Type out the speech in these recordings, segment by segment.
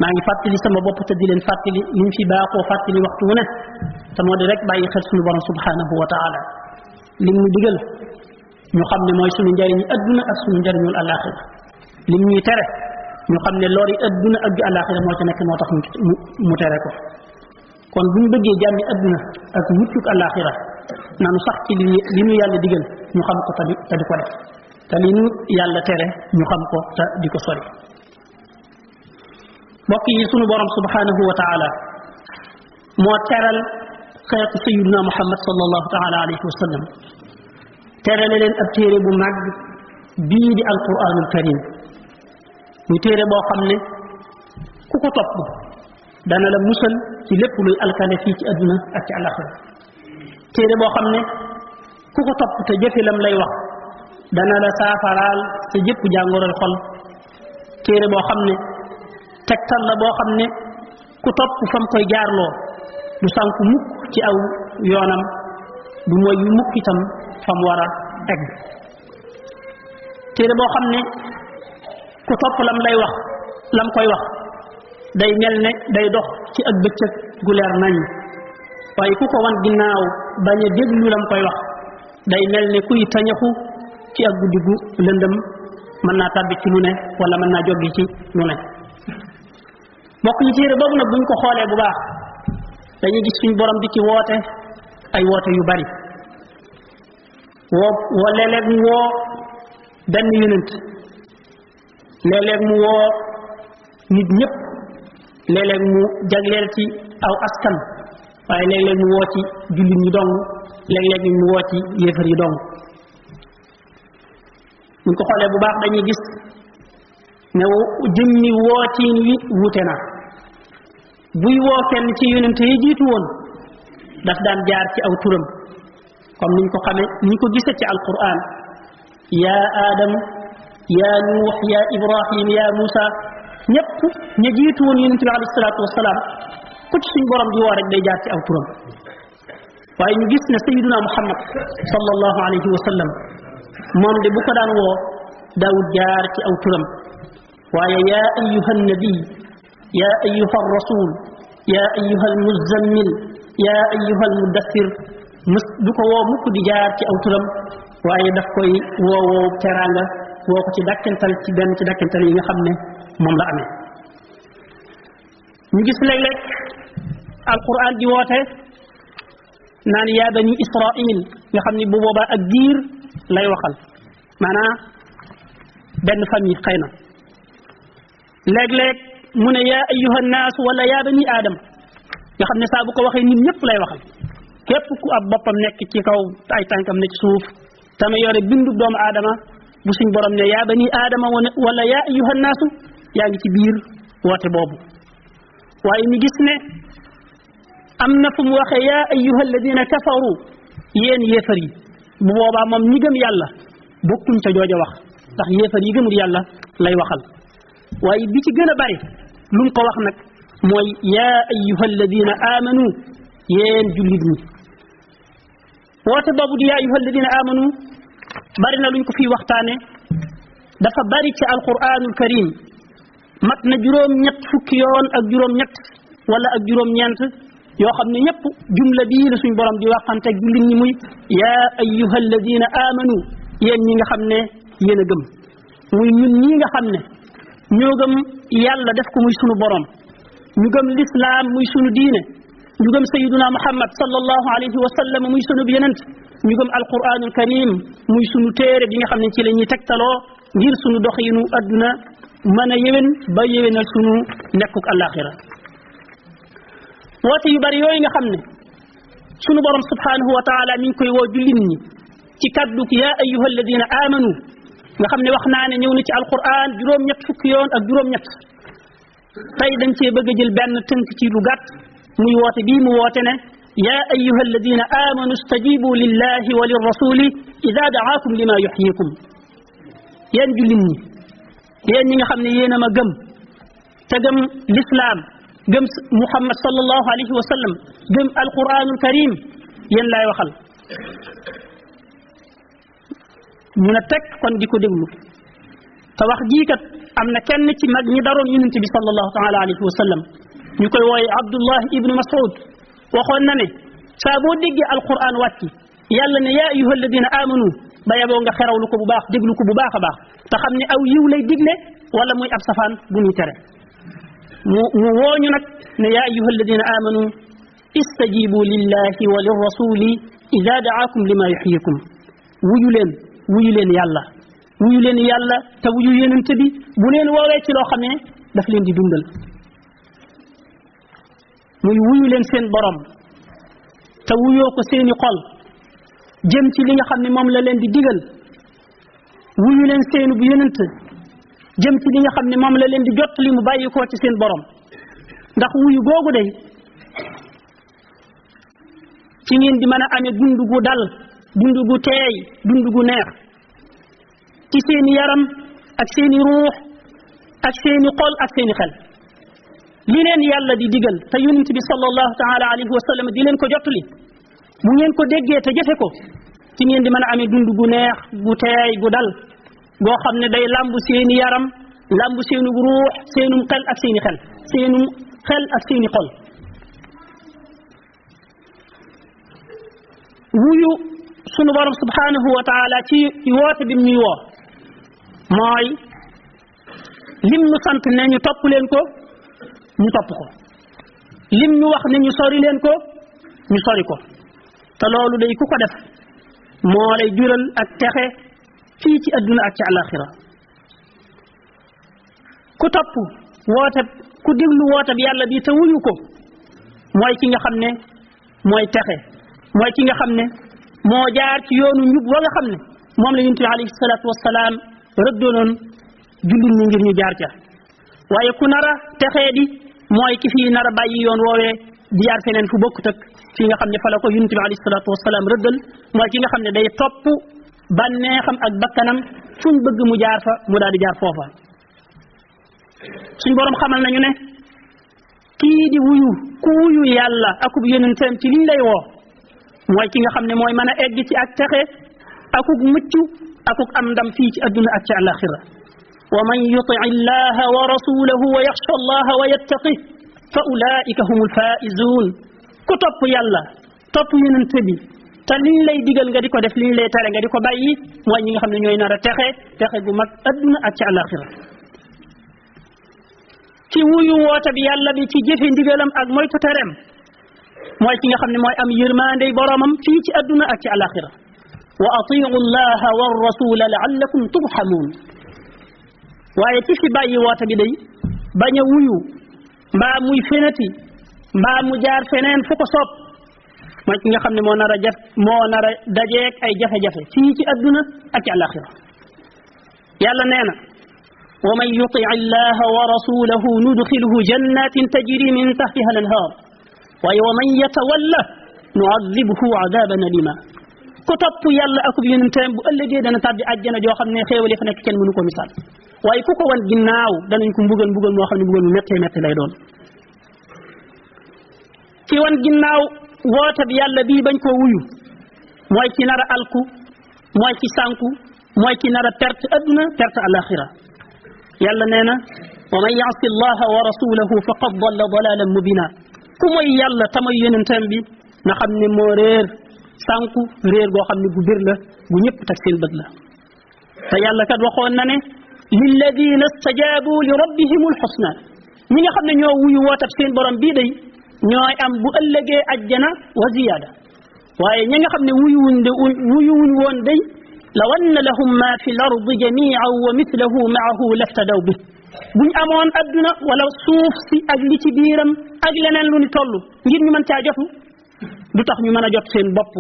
maa ngi fàttali sama bopp te di leen fàttali liñ fi baaxoo fàttali waxtu wu ne te moo di rek bàyyi xel suñu borom subhanahu wa taala lim ñu digal ñu xam ne mooy suñu njariñu adduna ak suñu njariñul alaxira lim ñuy tere ñu xam ne lori adduna ak ju alaxira moo ci nekk moo tax mu tere ko kon buñu bëggee jàmmi adduna ak muccuk alaxira nanu sax ci li ñu yàlla digal ñu xam ko te di ko def te li ñu yàlla tere ñu xam ko te di ko sori mbokk yi sunu borom subhanahu wa taala moo teral xeetu sayyiduna muhammad sallallahu taala alayhi wa sallam terale leen ab téere bu màgg bii di alquranul karim ñu téere boo xam ne ku ko topp dana la musal ci lépp luy alkane fii ci adduna ak ci alaxira téere boo xam ne ku ko topp te jëfe lam lay wax dana la saafaraal sa jëpp jàngoroy xol téere boo xam ne tegtal la boo xam ne ku topp fam koy jaarloo du sànku mukk ci aw yoonam du mooy yu mukk itam fam war a egg téere boo xam ne ku topp lam lay wax lam koy wax day mel ne day dox ci ak bëccëg gu leer nañ waaye ku ko wan ginnaaw bañ a déglu lam koy wax day mel ne kuy tañaxu ci ak guddi gu lëndëm mën naa tàbbi ci lu ne wala mën naa joggi ci lu ne mbokk yi téere boobu nag buñ ko xoolee bu baax dañuy gis suñ borom di ci woote ay woote yu bari woo léeg-léeg mu woo benn yonent léeg-léeg mu woo nit ñëpp léeg-léeg mu jagleel ci aw askan waaye léeg-léeg mu woo ci jullit ñi dong léeg-léeg mu woo ci yéefar yi dong buñ ko xoolee bu baax dañuy gis ne jëmmi wootiin wi wuute na buy woo kenn ci yonente yi jiitu woon daf daan jaar ci aw turam comme niñ ko xamee niñ ko gisee ci alquran ya adam ya nuux ya ibrahim ya musa ñëpp ña jiitu woon yonente bi alayhi salaatu wasalaam ku ci suñ borom di woo rek day jaar ci aw turam waaye ñu gis ne sayyiduna muhammad sallallahu alayhi wa sallam moom de bu ko daan woo daawud jaar ci aw turam waaye ya ayyuha nabi ya ayyuha rasul ya ayyuha almuzammil ya ayyuha almudaththir du ko woo mukk di jaar ci aw turam waaye daf koy woo teraanga woo ko ci dakkental ci benn ci dakkental yi nga xam ne moom la amee ñu gis léeg-léeg alquran di woote naan yaa bani israil nga xam ne bu boobaa ak giir lay waxal maanaam benn famille xëy na léeg-léeg mu ne yaa ayyuha nnaas wala yaa bani aadam nga xam ne saa bu ko waxee nit ñëpp lay waxal képp ku ab boppam nekk ci kaw ay tànkam ne ci suuf tama yore bindu doomu aadama bu suñ borom ne yaa bani aadama wala yaa ayyuha nnaasu yaa ngi ci biir woote boobu waaye ñu gis ne am na fu mu waxee yaa ayyuha alladina kafaru yéen yéefar yi bu boobaa moom ñi gëm yàlla bokkuñ ca jooja wax ndax yéefar yi gëmul yàlla lay waxal waaye bi ci gën a bari lu mu ko wax nag mooy yaa ayyuha alladina amanu yéen jullit ñi woote boobu di yaa ayyuha alladina amanu bari na luñ ko fii waxtaane dafa bari ci alquranul karim mat na juróom-ñett fukki yoon ak juróom-ñett wala ak juróom-ñeent yoo xam ne ñëpp jumla bii la suñ borom di waxante ak jullit ñi muy yaa ayyuha alladina amanu yéen ñi nga xam ne yéen a gëm muy ñun ñi nga xam ne ñoo gëm yàlla def ko muy sunu borom ñu gëm l'islam muy sunu diine ñu gëm sayyiduna muhammad sallallahu alayhi wa sallam muy sunu yenent ñu gëm alquranul karim muy sunu téere bi nga xam ne ci la ñuy tegtaloo ngir sunu doxinu adduna mën a yéwén ba yéwénal sunu nekkuk alaxira woote yu bari yooyu nga xam ne sunu borom subhanahu wa taala mi ngi koy woo jullit ñi ci kadduk yaa ayyuha alladina amanu nga xam ne wax naa ne ñëw na ci alquran juróom-ñett fukki yoon ak juróom-ñett tey dañ cee bëgg a jël benn tënk ci lu gàtt muy woote bii mu woote ne yaa ayyuha alladina amanu stajibu lillahi wa lirrasuli ida daakum lima yuxyikum yéen jullit ñi yéen ñi nga xam ne yéen a ma gëm te gëm l'islam gëm muhammad sallallahu alayhi wa sallam gëm alquranul karim yéen laay waxal mun a teg kon di ko déglu te wax jii kat amna kenn ci mag ñi daroon yonent bi sallallahu taala alayhi wa sallam ñu koy wooye Abdullah ibnu Mas'ud waxoon na ne saa boo déggee alquran wàcci yàlla ne yaa ayyuha alladina amanu ba yaboo nga xerawlu ko bu baax déglu ko bu baax a baax te xam ne aw yiw lay digle wala muy ab safaan bu ñuy tere mu wooñu nag ne yaa ayyuha alladina amanu istajibu lillahi wa lirrasuli ida daakum lima yuxyikum wuyu leen yàlla wuyu leen yàlla te wuyu yonent bi bu leen woowee ci loo xam ne daf leen di dundal muy wuyu leen seen borom te wuyoo ko seeni xol jëm ci li nga xam ne moom la leen di digal wuyu leen seenu bu yonent jëm ci li nga xam ne moom la leen di jot li mu bàyyi ko ci seen borom ndax wuyu googu day ci ngeen di mën a amee dund gu dal dund gu teey dund gu neex ci seeni yaram ak seeni ruux ak seeni xol ak seeni xel li leen yàlla di digal te yonent bi sallallahu taala alayhi wa sallam di leen ko jottali bu ngeen ko déggee te jëfe ko ci ngeen di mën a amee dund gu neex gu teey gu dal goo xam ne day lambu seeni yaram lambu seenu ruux seenum xel ak seeni xel seenum xel ak seeni xol wuyu sunu borom subhanahu wa taala ci woote bi ñuy woo mooy lim ñu sant ne ñu topp leen ko ñu topp ko lim ñu wax ne ñu sori leen ko ñu sori ko te loolu day ku ko def moo lay jural ak texe fii ci adduna ak ci alaxira ku topp woote ku déglu woote bi yàlla bi te wuyu ko mooy ki nga xam ne mooy texe mooy ki nga xam ne moo jaar ci yoonu njub wa nga xam ne moom la yonent bi alayhi salaatu wassalaam rëddoonoon jullit ñi ngir ñu jaar ca waaye ku nar a texee di mooy ki fii nar a bàyyi yoon woowee di jaar feneen fu bokkut ak fii nga xam ne fa la ko yonent bi alayhi salaatu wassalaam rëddal mooy ki nga xam ne day topp bànneexam ak bakkanam fuñ bëgg mu jaar fa mu daal di jaar foofa suñ borom xamal nañu ne kii di wuyu ku wuyu yàlla akub yonenteem ci liñ lay woo mooy ki nga xam ne mooy mën a egg ci ak texe akuk mucc akuk am ndam fii ci adduna ak ci alaxira wa man yuti illaha wa rasulahu wa yaxsha allaha wa yattaqih fa ulaika humul faizun ku topp yàlla topp yonente bi te liñ lay digal nga di ko def liñ lay tere nga di ko bàyyi mooy ñi nga xam ne ñooy nar a texe gu mag adduna ak ci alaxira ci wuyu woote bi yàlla bi ci jëfe ndigalam ak moytu tereem mooy ki nga xam ne mooy am yërmandey boromam fii ci adduna ak ci alaxira wa atiu llaha wa rasula laallakum turhamun waaye ci fi bàyyi woote bi day bañ a wuyu mbaa muy fenati mbaa mu jaar feneen fu ko soob mooy ki nga xam ne moo nar a dajeeg ay jafe-jafe fii ci adduna ak ci alaxira yàlla nee na wa man yuti llaha wa rasulahu nudxilhu jannatin tajri min tahtiha al anhar waaye wa man yatawalla nuadibhu adaban alima ku topp yàlla akub yonenteem bu ëllëgee dana tàbbi àjjana joo xam ne xéewal yi fa nekk kenn mënu ko misaal waaye ku ko wan ginnaaw danañ ko mbugal moo xam ne mbugal mu méttee métti lay doon ci wan ginnaaw woote bi yàlla bii bañ koo wuyu mooy ci nar a alku mooy ci sànku mooy ci nar a perte adduna perte alaxira yàlla nee na wa man yaasi allaha wa rasulahu faqad dalla dalalan mubina ku mooy yàlla te mooy yonentam bi nga xam ne moo réer sànku réer goo xam ne gu bir la gu ñëpp teg seen bët la te yàlla kat waxoon na ne lilladina stajabu li rabbihimul husna ñi nga xam ne ñoo wuyu wootab seen borom bii day ñooy am bu ëllëgee ajjana wa ziyaada waaye ñi nga xam ne wuyuwuñ woon day law anna lahum ma fi l ardi jamian wa mithlahu maahu laftadaw bi buñ amoon adduna wala suuf si ak li ci biiram ak leneen lu ni toll ngir ñu mën caa jotu du tax ñu mën a jot seen bopp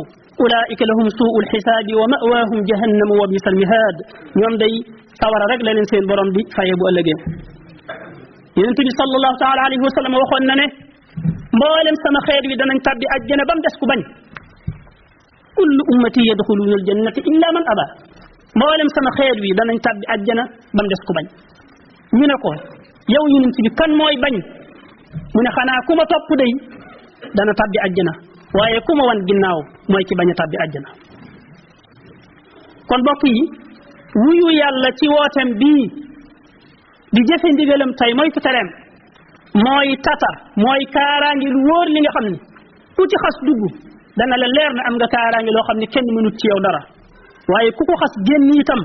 ulaika lahum suul xisaabi wa mawahum jahannamu wa bisal mihaad ñoom day sawara rek la leen seen borom di faye bu ëllëgee yonent bi sallallahu taala alayhi wa sallam waxoon na ne mboolem sama xeet wi danañ tabbi ajjana ba mu des ku bañ kullu ummati yadxuluuna aljannata illa man aba mboolem sama xeet wi danañ tabbi ajjana ba mu des ku bañ ñu ne ko yow yonent bi kan mooy bañ mu ne xanaa ku ma topp day dana tabbi ajjana waaye ku ma wan ginnaaw mooy ci bañ a tabbi ajjana kon mbokk yi wuyu yàlla ci wootem bii di jëfe ndigalam tay moytu tereem mooy tata mooy kaaraange lu wóor li nga xam ne ku ci xas dugg dana la leer na am nga kaaraange loo xam ne kenn mënut ci yow dara waaye ku ko xas génn itam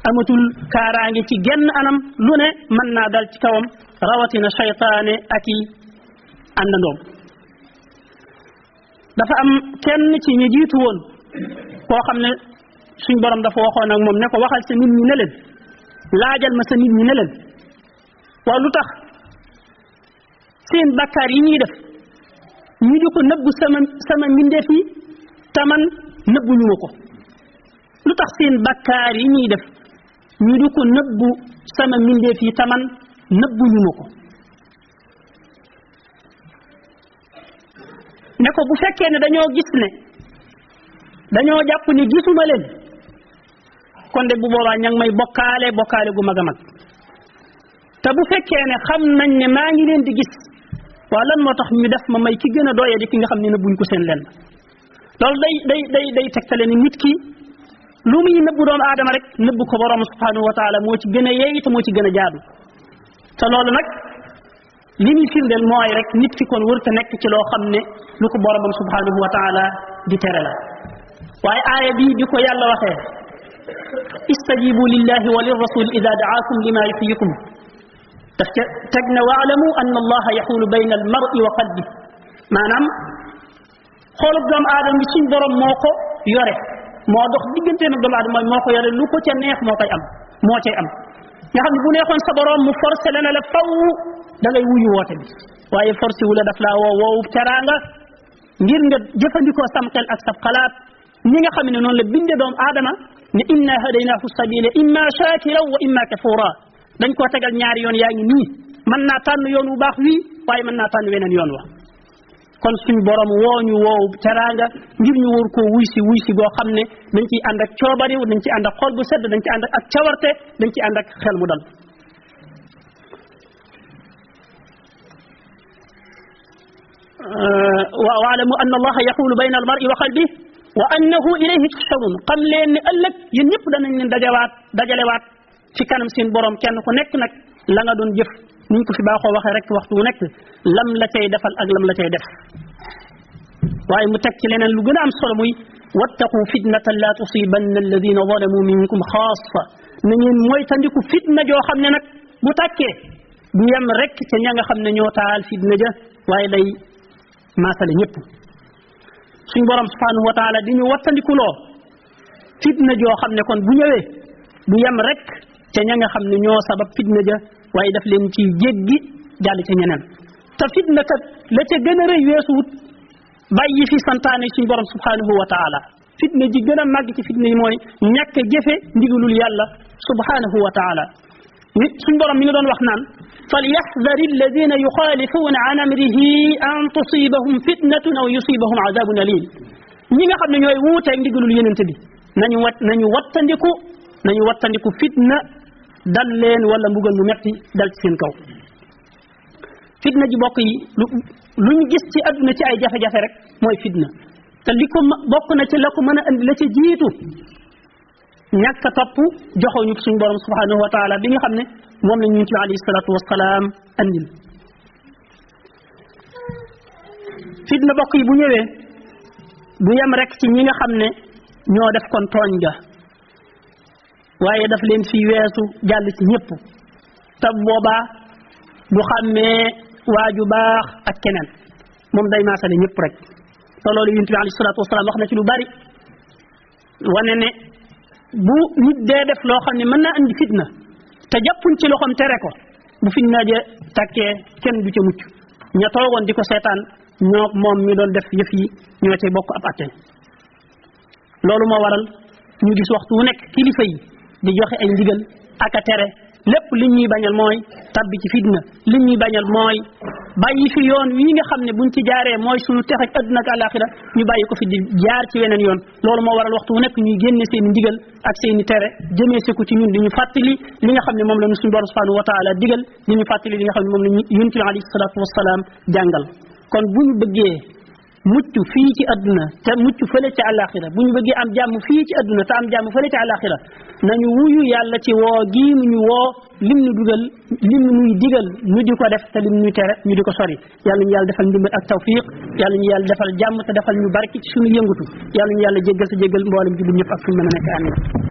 amatul kaaraange ci genn anam lu ne mën naa dal ci kawam rawatina shaytaane ak i àndandoom dafa am kenn ci ñi jiitu woon koo xam ne suñ borom dafa waxoon ak moom ne ko waxal sa nit ñi ne leen laajal ma sa nit ñi ne leen waaw lu tax seen bakkaar yi ñuy def ñu di ko nëbbu sama mbindeef yi te man nëbbuñu ma ko lu tax seen bakkaar yi ñuy def ñu di ko nëbbu sama mbindeef yi te man nëbbuñu ma ko ne ko bu fekkee ne dañoo gis ne dañoo jàpp ni gisuma leen kon de bu boobaa ña ngi may bokkaale gu mag a mag te bu fekkee ne xam nañ ne maa ngi leen di gis waaw lan moo tax ñu def ma may ki gën a doyee di ki nga xam ne nëbbuñ ko seen lenn loolu day tegtale ni nit ki lu muy nëbbu doomu aadama rek nëbbu ko borom subhanahu wa taala moo ci gën a yeey te moo ci gën a jaadu te loolu nag li ñuy firndeel mooy rek nit ki kon wërta nekk ci loo xam ne lu ko boromam subhanahu wa taala di tere la waaye aaya bii bi ko yàlla waxee istajibu lillahi wa lirrasul ida daakum lima yuhyikum daf ca teg na waalamu anna allaha yaxulu bayna al mar'i wa qalbi maanaam xoolub doomu aadama bi suñ borom moo ko yore moo dox digganteem ak doomu aadama mooy moo ko yore lu ko ca neex moo koy am moo cay am nga xam ne bu neexoon sa borom mu forcé la ne la faw da ngay wuyu woote bi waaye forcé wu la daf laa woowu teraanga ngir nga jëfandikoo sam xel ak sab xalaat ñi nga xam ne noonu la binde doomu aadama ne inna hadaynahu sabila imma shakira wa imma kafura dañ koo tegal ñaari yoon yaa ngi nii mën naa tànn yoon wu baax wii waaye mën naa tànn weneen yoon wa kon suñu borom wooñu woowu teraanga ngir ñu wóor koo wuy si goo xam ne dañ ciy ànd ak coobariw dañ ci ànd ak xol bu sedd dañ ci ànd ak cawarte dañ ci ànd ak xel mu dal waalamu anna allaha yaxulu bayna al mar'i wa qalbihi wa annahu ilayhi tuhsharun xam leen ne ëllëg yéen ñëpp danañ leen dajalewaat ci kanam seen borom kenn ku nekk nag la nga doon jëf niñ ko fi baaxoo waxee rek waxtu wu nekk lam la cay defal ak lam la cay def waaye mu teg ci leneen lu gën a am solo muy wattaqu fitnatan la tusibanna alladina zalamu minkum xaasa na ngeen moytandiku fitna joo xam ne nag bu tàkkee du yem rek ca ña nga xam ne ñoo taal fitna ja waaye day maasale ñëpp suñ borom subhanahu wa taala di ñu wattandikuloo fitna joo xam ne kon bu ñëwee du yem rek ca ña nga xam ne ñoo sabab fitna ja waaye daf leen ci jéggi jàll ca ñeneen te fitna kat la ca gën a rëy weesuwut bàyyi fi santaane suñ borom subhanahu wa taala fitna ji gën a màgg ci fitna yi mooy ñàkk a jëfe ndigalul yàlla subhanahu wa taala suñ borom mi ngi doon wax naan falyaxdari alladina yuxaalifuuna an amrihi an tusibahum fitnatun aw yusibahum adabun alim ñi nga xam ne ñooy wuuteeg ndigalul yenente bi nañu wattandiku fitna dal leen wala mbugal mu metti dal ci seen kaw fitna ji bokk yi lu ñu gis ci adduna ci ay jafe-jafe rek mooy fitna te li ko bokk na ci la ko mën a andi la ca jiitu ñàkk a topp joxoñu suñ borom subhanahu wa taala bi nga xam ne moom la ñu ci alayhi salatu wasalaam andil fitna bokk yi bu ñëwee du yem rek ci ñi nga xam ne ñoo def kon tooñ ga waaye daf leen fi weesu jàll ci ñëpp te boobaa du xàmmee waaju baax ak keneen moom day maasale ñëpp rek te loolu yonent bi alayhi salaatu wasalaam wax na ci lu bari wane ne bu nit dee def loo xam ne mën naa andi fitna te jàppuñ ci loxoom tere ko bu fitna je takkee kenn du ca mucc ña toogoon di ko seetaan ñoo moom mi doon def yëf yi ñoo cay bokk ab atte loolu moo waral ñu gis waxtu wu nekk kilifa yi di joxe ay ndigal ak a tere lépp li ñuy bañal mooy tabbi ci fitna li ñuy bañal mooy bàyyi fi yoon wi nga xam ne buñ ci jaaree mooy suñu texe ak àdduna ak àllaaxira ñu bàyyi ko fi di jaar ci weneen yoon loolu moo waral waxtu wu nekk ñuy génne seen i ndigal ak seen i tere jëmee si ko ci ñun di ñu fàttali li nga xam ne moom la ñu suñu borom subhanahu wa taala digal di ñu fàttali li nga xam ne moom la ñu yonent bi alayhi salaatu wasalaam jàngal kon bu ñu bëggee mucc fii ci àdduna te mucc fële ci àllaaxira bu ñu bëggee am jàmm fii ci àdduna te am jàmm fële ci àllaaxira nañu wuyu yàlla ci woo gii mu ñu woo lim nu dugal lim nuy digal ñu di ko def te lim nuy tere ñu di ko sori yàlla ñu yàlla defal ndimbal ak tawfiq yàlla ñu yàlla defal jàmm te defal ñu barki ci suñu yëngutu yàlla ñu yàlla jéggal te jéggal mboolem jullit ñëpp ak fu mën a nekk amin